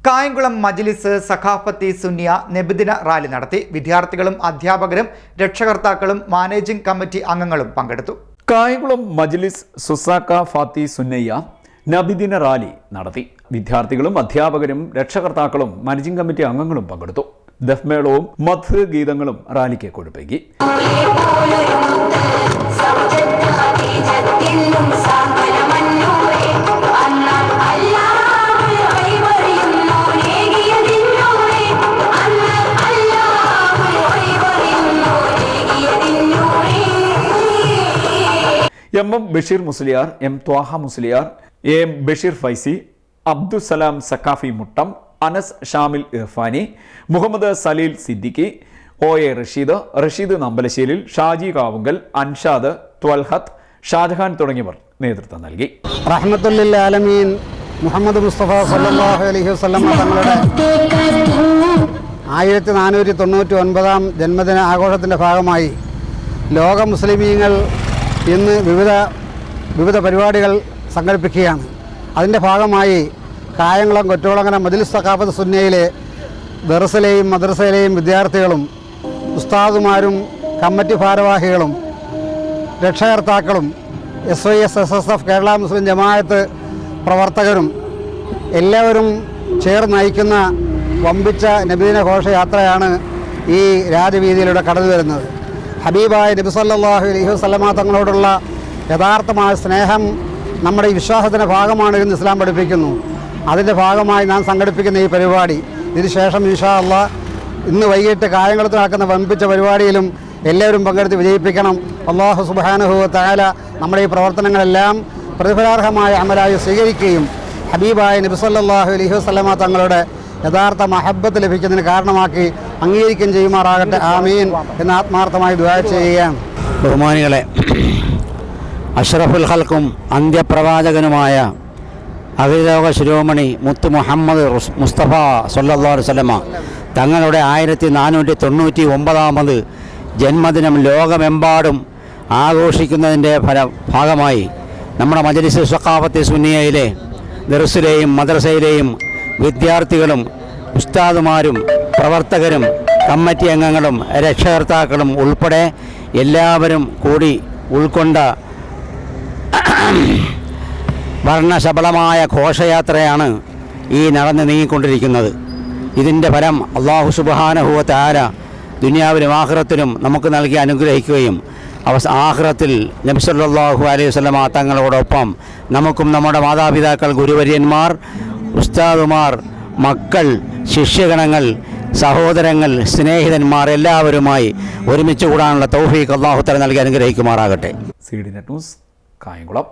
കായംകുളം മജ്ലിസ് സഖാഫത്തി സുന്നിയ നബിദിന റാലി നടത്തി. വിദ്യാർത്ഥികളും അധ്യാപകരും രക്ഷകർത്താക്കളും മാനേജിംഗ് കമ്മിറ്റി അംഗങ്ങളും പങ്കെടുത്തു. കായംകുളം മജ്ലിസ് സഖാഫത്തി സുന്നിയ നബിദിന റാലി നടത്തി. വിദ്യാർത്ഥികളും അധ്യാപകരും രക്ഷകർത്താക്കളും മാനേജിംഗ് കമ്മിറ്റി അംഗങ്ങളും പങ്കെടുത്തു. ദഫ്മേളവും മദ്ഹ് ഗീതങ്ങളും റാലിക്ക് കൊഴുപ്പേകി. M Basheer Musliyar, M Thwaha Musliyar, M Basheer Faizy, Abdussalam Saqafi Muttam, Anas Shamil Irfani, Muhammad Saleel Siddiqui, OA Rasheed Nambalasseril, Shaji Kavungal, Anshad, Thalhath, Shajahan തുടങ്ങിയവർ നേതൃത്വം നൽകി. റഹ്മത്തുൽ ആലമീൻ മുഹമ്മദ് മുസ്തഫ സല്ലല്ലാഹു അലൈഹി വസല്ലം തങ്ങളുടെ 1499-ാം ജന്മദിന ആഘോഷത്തിൻ്റെ ഭാഗമായി ലോക മുസ്ലിമീങ്ങൾ ഇന്ന് വിവിധ പരിപാടികൾ സംഘടിപ്പിക്കുകയാണ്. അതിൻ്റെ ഭാഗമായി കായംകുളം കൊറ്റോളങ്ങര മജ്ലിസ് സഖാഫത്ത് സുന്നിയയിലെ ദർസിലെയും മദ്രസയിലെയും വിദ്യാർത്ഥികളും ഉസ്താദുമാരും കമ്മിറ്റി ഭാരവാഹികളും രക്ഷകർത്താക്കളും SYS SSF കേരള മുസ്ലിം ജമാഅത്ത് പ്രവർത്തകരും എല്ലാവരും ചേർന്ന് നയിക്കുന്ന വമ്പിച്ച നബിദിന ഘോഷയാത്രയാണ് ഈ രാജവീതിയിലൂടെ കടന്നു വരുന്നത്. ഹബീബായ നബി സല്ലല്ലാഹു അലൈഹി വസല്ലമ തങ്ങളോടുള്ള യഥാർത്ഥമായ സ്നേഹം നമ്മുടെ ഈ വിശ്വാസത്തിൻ്റെ ഭാഗമാണ് എന്ന് ഇസ്ലാം പഠിപ്പിക്കുന്നു. അതിൻ്റെ ഭാഗമായി നാം സംഘടിപ്പിക്കുന്ന ഈ പരിപാടി ഇതിനുശേഷം ഇൻഷാ അല്ലാഹ് ഇന്ന് വൈകിട്ട് കായംകുളത്ത് നടക്കുന്ന വമ്പിച്ച പരിപാടിയിലും എല്ലാവരും പങ്കെടുത്ത് വിജയിപ്പിക്കണം. അല്ലാഹു സുബ്ഹാനഹു വ തആല നമ്മുടെ ഈ പ്രവർത്തനങ്ങളെല്ലാം പ്രതിഫലാർഹമായ അമലായി സ്വീകരിക്കുകയും ഹബീബായ നബി സല്ലല്ലാഹു അലൈഹി വസല്ലമ തങ്ങളുടെ യഥാർത്ഥ മഹബ്ബത്ത് ലഭിക്കുന്നതിന് കാരണമാക്കി അംഗീകരിക്കുകയും ചെയ്യുമാറാകട്ടെ. ആമീൻ എന്ന് ആത്മാർത്ഥമായി ദുആ ചെയ്യുകയാണ്. ബഹുമാനികളെ, അഷ്റഫുൽ ഖൽഖും അന്ത്യപ്രവാചകനുമായ അഖിലോക ശിരോമണി മുത്ത് മുഹമ്മദ് മുസ്തഫ സല്ലല്ലാഹു അലൈഹി വസല്ലമ തങ്ങളുടെ 1499ാമത് ജന്മദിനം ലോകമെമ്പാടും ആഘോഷിക്കുന്നതിൻ്റെ ഭാഗമായി നമ്മുടെ മജ്ലിസ് സഖാഫത്തി സുന്നിയയിലെ ദർസിലെയും മദ്രസയിലെയും വിദ്യാർത്ഥികളും ഉസ്താദുമാരും പ്രവർത്തകരും കമ്മിറ്റി അംഗങ്ങളും രക്ഷകർത്താക്കളും ഉൾപ്പെടെ എല്ലാവരും കൂടി ഉൾക്കൊണ്ട വർണ്ണശബളമായ ഘോഷയാത്രയാണ് ഈ നടന്ന് നീങ്ങിക്കൊണ്ടിരിക്കുന്നത്. ഇതിൻ്റെ ഫലം അല്ലാഹു സുബ്ഹാനഹു വ തആല ദുനിയാവിലും ആഖിറത്തിലും നമുക്ക് നൽകി അനുഗ്രഹിക്കുകയും ആഖിറത്തിൽ നബി സല്ലല്ലാഹു അലൈഹി വസല്ലമ തങ്ങളോടൊപ്പം നമുക്കും നമ്മുടെ മാതാപിതാക്കൾ, ഗുരുവര്യന്മാർ, ഉസ്താദുമാർ, മക്കൾ, ശിഷ്യഗണങ്ങൾ, സഹോദരങ്ങൾ, സ്നേഹിതന്മാർ എല്ലാവരുമായി ഒരുമിച്ച് കൂടാനുള്ള തൗഫീഖ് അല്ലാഹു തആല നൽകി അനുഗ്രഹിക്കുമാറാകട്ടെ. CDNet news Kayamkulam.